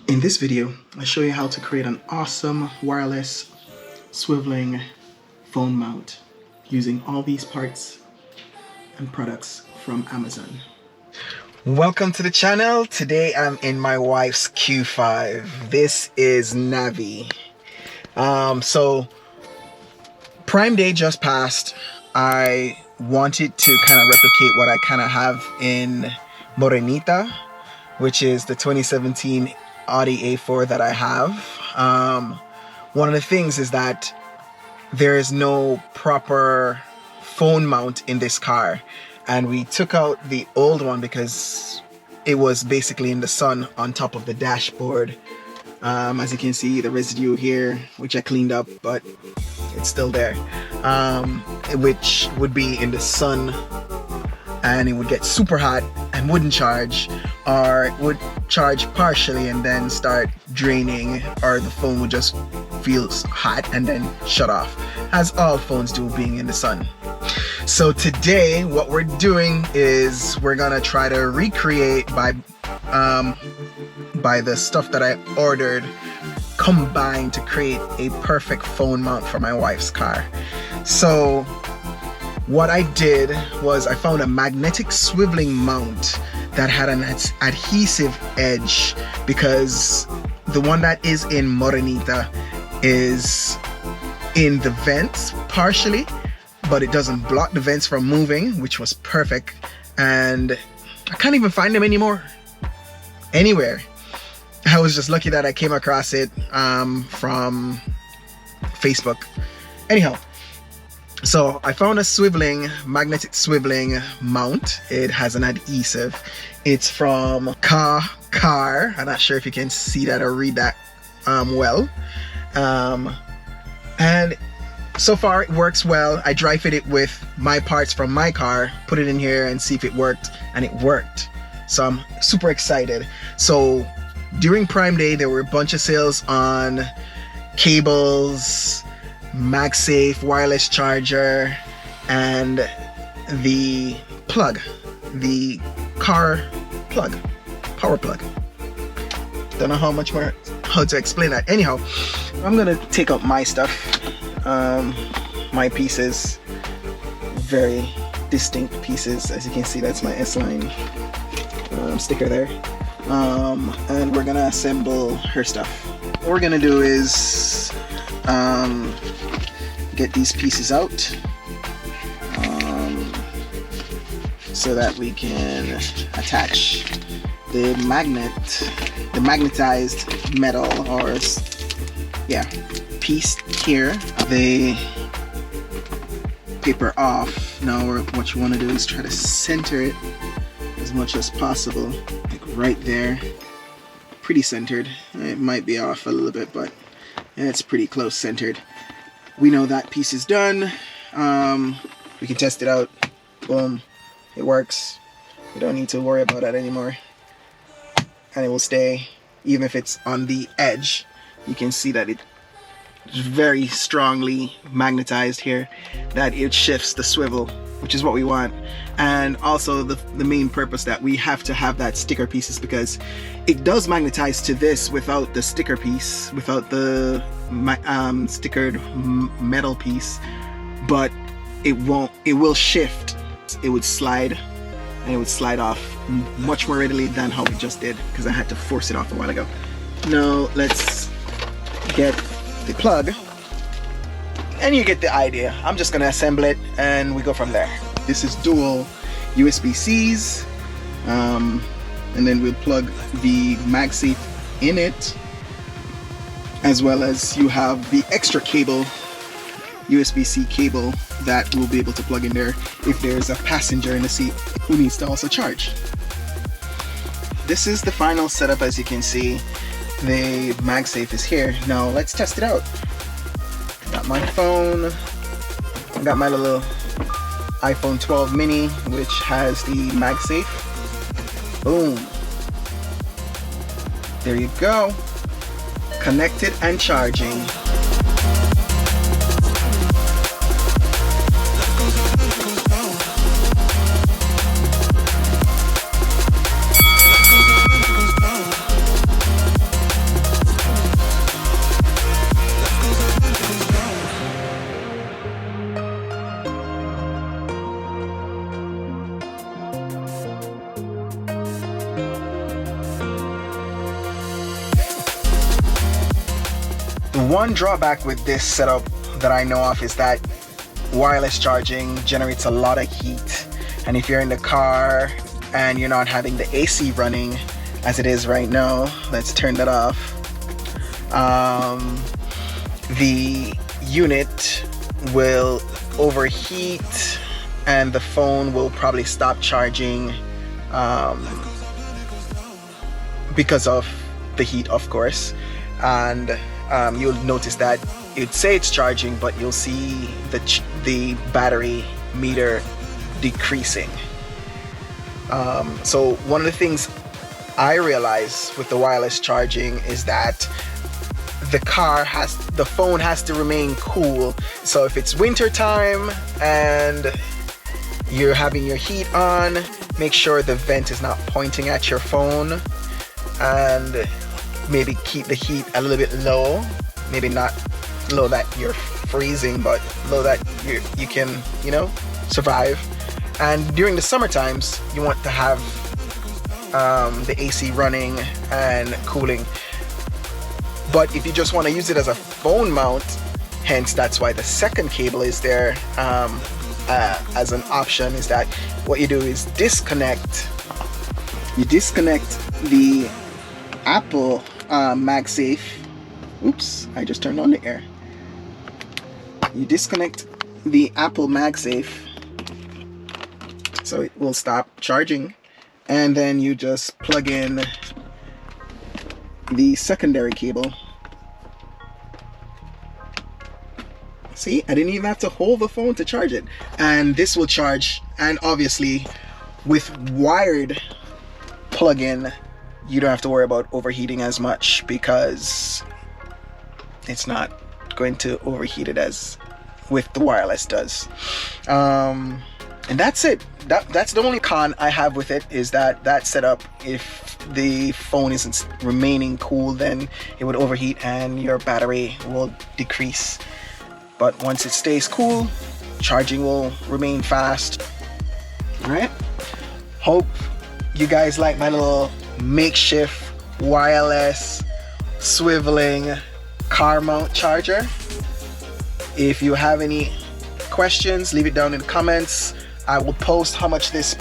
In this video, I'll show you how to create an awesome wireless swiveling phone mount using all these parts and products from Amazon. Welcome to the channel. Today I'm in my wife's Q5. This is Navi. So Prime Day just passed. I wanted to kind of replicate what I kind of have in Morenita, which is the 2017 Audi A4 that I have. One of the things is that there is no proper phone mount in this car, and we took out the old one because it was basically in the sun on top of the dashboard. As you can see, the residue here, which I cleaned up, but it's still there, which would be in the sun, and it would get super hot and wouldn't charge, or it would charge partially and then start draining, or the phone would just feel hot and then shut off, as all phones do being in the sun. So today what we're doing is we're gonna try to recreate by the stuff that I ordered combined to create a perfect phone mount for my wife's car. So what I did was I found a magnetic swiveling mount that had an adhesive edge, because the one that is in Morenita is in the vents partially, but it doesn't block the vents from moving, which was perfect. And I can't even find them anymore anywhere. I was just lucky that I came across it from Facebook. Anyhow, so I found a magnetic swiveling mount. It has an adhesive. It's from Car. I'm not sure if you can see that or read that well. And so far it works well. I dry fit it with my parts from my car, put it in here and see if it worked, and it worked. So I'm super excited. So during Prime Day, there were a bunch of sales on cables, MagSafe wireless charger, and the plug, the car plug, power plug. Don't know how to explain that. Anyhow, I'm gonna take out my stuff, my pieces, very distinct pieces. As you can see, that's my S-Line sticker there. And we're gonna assemble her stuff. What we're gonna do is get these pieces out so that we can attach the magnetized metal, or piece here, the paper off. Now what you want to do is try to center it as much as possible, like right there. Pretty centered. It might be off a little bit, but it's pretty close centered. We know that piece is done. We can test it out. Boom, it works. We don't need to worry about that anymore, and it will stay. Even if it's on the edge, you can see that it's very strongly magnetized here, that it shifts the swivel, which is what we want. And also the main purpose that we have to have that sticker piece is because it does magnetize to this without the sticker piece, without the stickered metal piece, but it will shift. It would slide, and it would slide off much more readily than how we just did, because I had to force it off a while ago. Now let's get the plug, and you get the idea. I'm just gonna assemble it and we go from there. This is dual USB-Cs, and then we'll plug the MagSafe in it, as well as you have the extra cable, USB-C cable, that we'll be able to plug in there if there's a passenger in the seat who needs to also charge. This is the final setup. As you can see, the MagSafe is here. Now let's test it out. Got my phone, got my little iPhone 12 mini, which has the MagSafe. Boom. There you go. Connected and charging. The one drawback with this setup that I know of is that wireless charging generates a lot of heat, and if you're in the car and you're not having the AC running as it is right now, let's turn that off, the unit will overheat and the phone will probably stop charging because of the heat, of course. And you'll notice that it'd say it's charging, but you'll see the battery meter decreasing. So one of the things I realize with the wireless charging is that the phone has to remain cool. So if it's winter time and you're having your heat on, make sure the vent is not pointing at your phone, and maybe keep the heat a little bit low. Maybe not low that you're freezing, but low that you can, you know, survive. And during the summer times, you want to have the AC running and cooling. But if you just want to use it as a phone mount, hence that's why the second cable is there as an option, is that what you do is disconnect the Apple MagSafe. Oops, I just turned on the air. You disconnect the Apple MagSafe so it will stop charging, and then you just plug in the secondary cable. See, I didn't even have to hold the phone to charge it, and this will charge. And obviously with wired plug-in, you don't have to worry about overheating as much because it's not going to overheat it as with the wireless does. And that's it. That's the only con I have with it, is that setup, if the phone isn't remaining cool, then it would overheat and your battery will decrease. But once it stays cool, charging will remain fast. All right. Hope you guys like my little makeshift wireless swiveling car mount charger. If you have any questions, leave it down in the comments. I will post how much this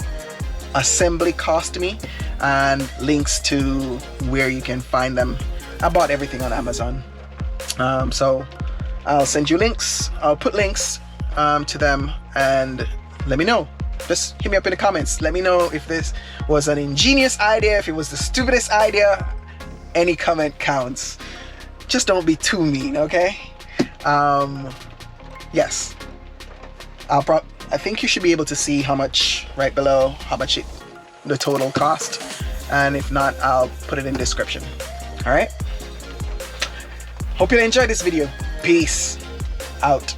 assembly cost me and links to where you can find them. I bought everything on Amazon, so I'll send you links. I'll put links to them, and let me know. Just hit me up in the comments. Let me know if this was an ingenious idea, if it was the stupidest idea. Any comment counts. Just don't be too mean, okay? Yes. I think you should be able to see how much right below, how much the total cost. And if not, I'll put it in the description. All right. Hope you enjoyed this video. Peace out.